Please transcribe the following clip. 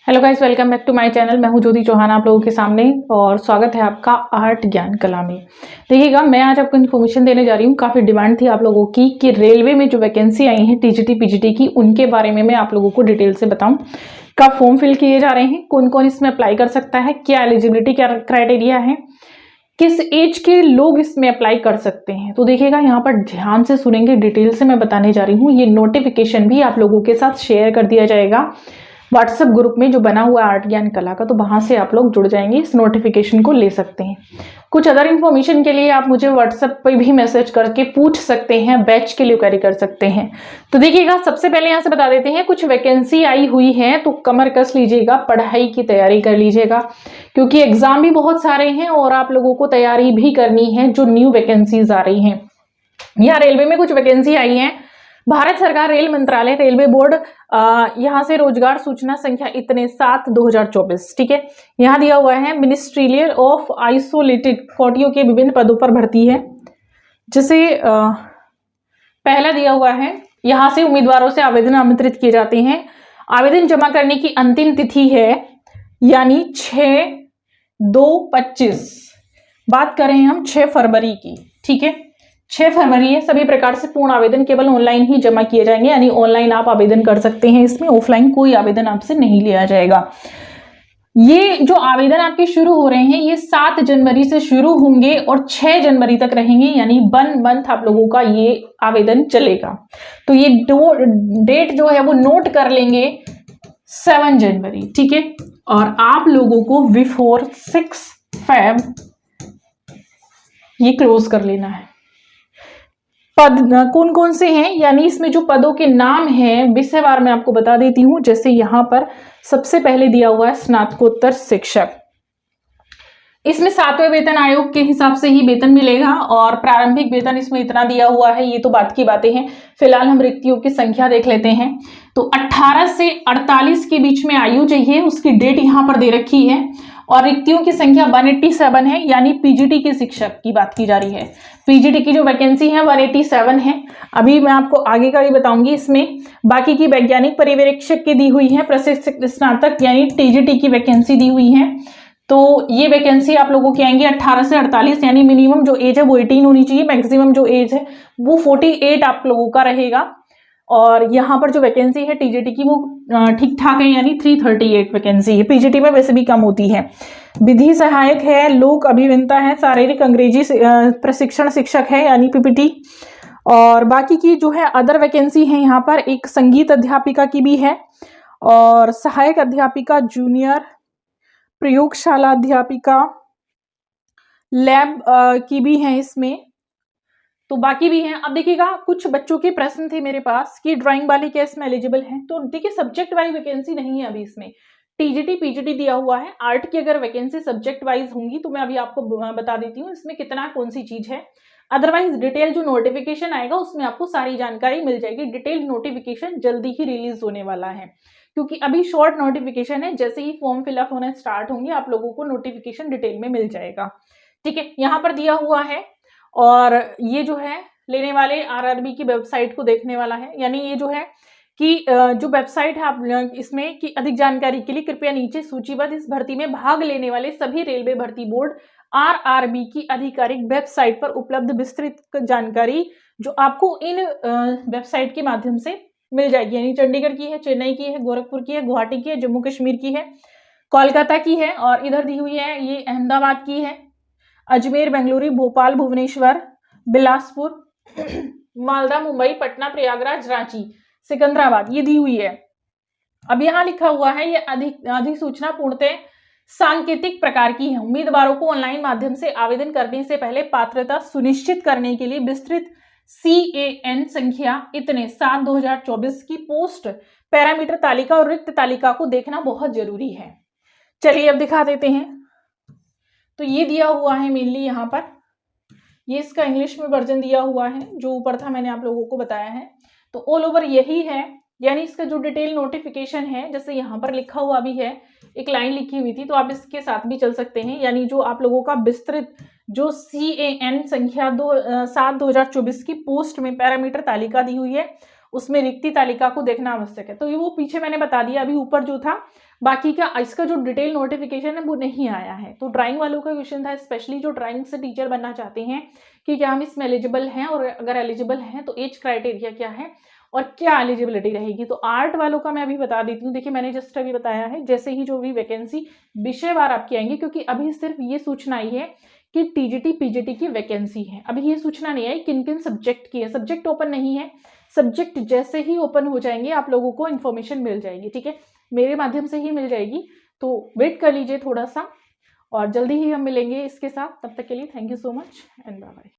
Hello guys, welcome back to my channel. मैं हूं ज्योति चौहान आप लोगों के सामने और स्वागत है आपका आर्ट ज्ञान कला में। देखिएगा, मैं आज आपको इन्फॉर्मेशन देने जा रही हूं। काफ़ी डिमांड थी आप लोगों की कि रेलवे में जो वैकेंसी आई है टीजीटी पीजीटी की, उनके बारे में मैं आप लोगों को डिटेल से बताऊं। कब फॉर्म फिल किए जा रहे हैं, कौन कौन इसमें अप्लाई कर सकता है, क्या एलिजिबिलिटी क्या क्राइटेरिया है, किस एज के लोग इसमें अप्लाई कर सकते हैं। तो देखिएगा, यहाँ पर ध्यान से सुनेंगे, डिटेल से मैं बताने जा रही हूँ। ये नोटिफिकेशन भी आप लोगों के साथ शेयर कर दिया जाएगा व्हाट्सएप ग्रुप में जो बना हुआ है आर्ट ज्ञान कला का, तो वहां से आप लोग जुड़ जाएंगे, इस नोटिफिकेशन को ले सकते हैं। कुछ अदर इन्फॉर्मेशन के लिए आप मुझे व्हाट्सएप पे भी मैसेज करके पूछ सकते हैं, बैच के लिए क्वेरी कर सकते हैं। तो देखिएगा, सबसे पहले यहाँ से बता देते हैं, कुछ वैकेंसी आई हुई है तो कमर कस लीजिएगा, पढ़ाई की तैयारी कर लीजिएगा, क्योंकि एग्जाम भी बहुत सारे हैं और आप लोगों को तैयारी भी करनी है जो न्यू वैकेंसीज आ रही हैं। यहाँ रेलवे में कुछ वैकेंसी आई है। भारत सरकार रेल मंत्रालय रेलवे बोर्ड यहाँ से रोजगार सूचना संख्या इतने 7/2024, ठीक है। यहाँ दिया हुआ है मिनिस्ट्रियल ऑफ आइसोलेटेड कोटियों के विभिन्न पदों पर भर्ती है। जैसे पहला दिया हुआ है, यहाँ से उम्मीदवारों से आवेदन आमंत्रित किए जाते हैं। आवेदन जमा करने की अंतिम तिथि है यानी 6/2/25। बात करें हम 6 फरवरी की, ठीक है। 6 फरवरी है। सभी प्रकार से पूर्ण आवेदन केवल ऑनलाइन ही जमा किए जाएंगे, यानी ऑनलाइन आप आवेदन कर सकते हैं, इसमें ऑफलाइन कोई आवेदन आपसे नहीं लिया जाएगा। ये जो आवेदन आपके शुरू हो रहे हैं, ये 7 जनवरी से शुरू होंगे और 6 जनवरी तक रहेंगे, यानी 1 मंथ आप लोगों का ये आवेदन चलेगा। तो ये डेट जो है वो नोट कर लेंगे, 7 जनवरी, ठीक है। और आप लोगों को बिफोर 6 फेब ये क्लोज कर लेना है। पद कौन कौन से हैं, यानी इसमें जो पदों के नाम हैं विषयवार मैं आपको बता देती हूं। जैसे यहां पर सबसे पहले दिया हुआ है स्नातकोत्तर शिक्षक। इसमें 7वें वेतन आयोग के हिसाब से ही वेतन मिलेगा और प्रारंभिक वेतन इसमें इतना दिया हुआ है। ये तो बात की बातें हैं। फिलहाल हम रिक्तियों की संख्या देख लेते हैं। तो 18 से 48 के बीच में आयु चाहिए, उसकी डेट यहाँ पर दे रखी है। और रिक्तियों की संख्या 187 है, यानी पीजीटी के शिक्षक की बात की जा रही है। पीजीटी की जो वैकेंसी है 187 है। अभी मैं आपको आगे का भी बताऊंगी। इसमें बाकी की वैज्ञानिक पर्यवेक्षक की दी हुई है, प्रशिक्षक स्नातक यानी टीजीटी की वैकेंसी दी हुई है। तो ये वैकेंसी आप लोगों की आएंगी 18 से 48, यानी मिनिमम जो एज है वो 18 होनी चाहिए, मैक्सिमम जो एज है वो 48 आप लोगों का रहेगा। और यहाँ पर जो वैकेंसी है टीजीटी की वो ठीक ठाक है, यानी 338 वैकेंसी है। पीजीटी में वैसे भी कम होती है। विधि सहायक है, लोक अभियंता है, शारीरिक अंग्रेजी प्रशिक्षण शिक्षक है यानी पीपीटी। और बाकी की जो है अदर वैकेंसी है, यहाँ पर एक संगीत अध्यापिका की भी है और सहायक अध्यापिका, जूनियर प्रयोगशाला अध्यापिका, लैब की भी है इसमें। तो बाकी भी हैं। अब देखिएगा, कुछ बच्चों के प्रश्न थे मेरे पास कि ड्राइंग वाले क्या इसमें एलिजिबल हैं। तो देखिए, सब्जेक्ट वाइज वैकेंसी नहीं है अभी इसमें। टीजीटी पीजीटी दिया हुआ है। आर्ट की अगर वैकेंसी सब्जेक्ट वाइज होंगी तो मैं अभी आपको बता देती हूँ इसमें कितना कौन सी चीज है। अदरवाइज डिटेल जो नोटिफिकेशन आएगा उसमें आपको सारी जानकारी मिल जाएगी। डिटेल नोटिफिकेशन जल्दी ही रिलीज होने वाला है, क्योंकि अभी शॉर्ट नोटिफिकेशन है। जैसे ही फॉर्म फिलअप होने स्टार्ट होंगे आप लोगों को नोटिफिकेशन डिटेल में मिल जाएगा, ठीक है। यहाँ पर दिया हुआ है और ये जो है लेने वाले आरआरबी की वेबसाइट को देखने वाला है, यानी ये जो है कि जो वेबसाइट है आप इसमें की अधिक जानकारी के लिए कृपया नीचे सूचीबद्ध इस भर्ती में भाग लेने वाले सभी रेलवे भर्ती बोर्ड आरआरबी की आधिकारिक वेबसाइट पर उपलब्ध विस्तृत जानकारी जो आपको इन वेबसाइट के माध्यम से मिल जाएगी। यानी चंडीगढ़ की है, चेन्नई की है, गोरखपुर की है, गुवाहाटी की है, जम्मू कश्मीर की है, कोलकाता की है और इधर दी हुई है ये अहमदाबाद की है, अजमेर, बेंगलुरु, भोपाल, भुवनेश्वर, बिलासपुर, मालदा, मुंबई, पटना, प्रयागराज, रांची, सिकंदराबाद ये दी हुई है। अब यहाँ लिखा हुआ है ये अधिसूचना पूर्णतः सांकेतिक प्रकार की है। उम्मीदवारों को ऑनलाइन माध्यम से आवेदन करने से पहले पात्रता सुनिश्चित करने के लिए विस्तृत CAN संख्या इतने 7/2024 की पोस्ट पैरामीटर तालिका और रिक्त तालिका को देखना बहुत जरूरी है। चलिए अब दिखा देते हैं। तो ये दिया हुआ है मेनली यहाँ पर, ये इसका इंग्लिश में वर्जन दिया हुआ है, जो ऊपर था मैंने आप लोगों को बताया है। तो ऑल ओवर यही है, यानी इसका जो डिटेल नोटिफिकेशन है, जैसे यहाँ पर लिखा हुआ भी है, एक लाइन लिखी हुई थी तो आप इसके साथ भी चल सकते हैं। यानी जो आप लोगों का विस्तृत जो CAN संख्या 7/2024 की पोस्ट में पैरामीटर तालिका दी हुई है, उसमें रिक्ति तालिका को देखना आवश्यक है। तो ये वो पीछे मैंने बता दिया। अभी ऊपर जो था बाकी का इसका जो डिटेल नोटिफिकेशन है वो नहीं आया है। तो ड्राइंग वालों का क्वेश्चन था, स्पेशली जो ड्राइंग से टीचर बनना चाहते हैं कि क्या हम इसमें एलिजिबल हैं, और अगर एलिजिबल हैं तो एज क्राइटेरिया क्या है और क्या एलिजिबिलिटी रहेगी। तो आर्ट वालों का मैं अभी बता देती हूँ। देखिए मैंने जस्ट अभी बताया है, जैसे ही जो भी वैकेंसी विषयवार आपकी आएंगी, क्योंकि अभी सिर्फ ये सूचना आई है कि टीजीटी पीजीटी की वैकेंसी है, अभी ये सूचना नहीं आई किन किन सब्जेक्ट की है। सब्जेक्ट ओपन नहीं है, सब्जेक्ट जैसे ही ओपन हो जाएंगे आप लोगों को इन्फॉर्मेशन मिल जाएगी, ठीक है, मेरे माध्यम से ही मिल जाएगी। तो वेट कर लीजिए थोड़ा सा, और जल्दी ही हम मिलेंगे इसके साथ। तब तक के लिए thank you so much and bye bye.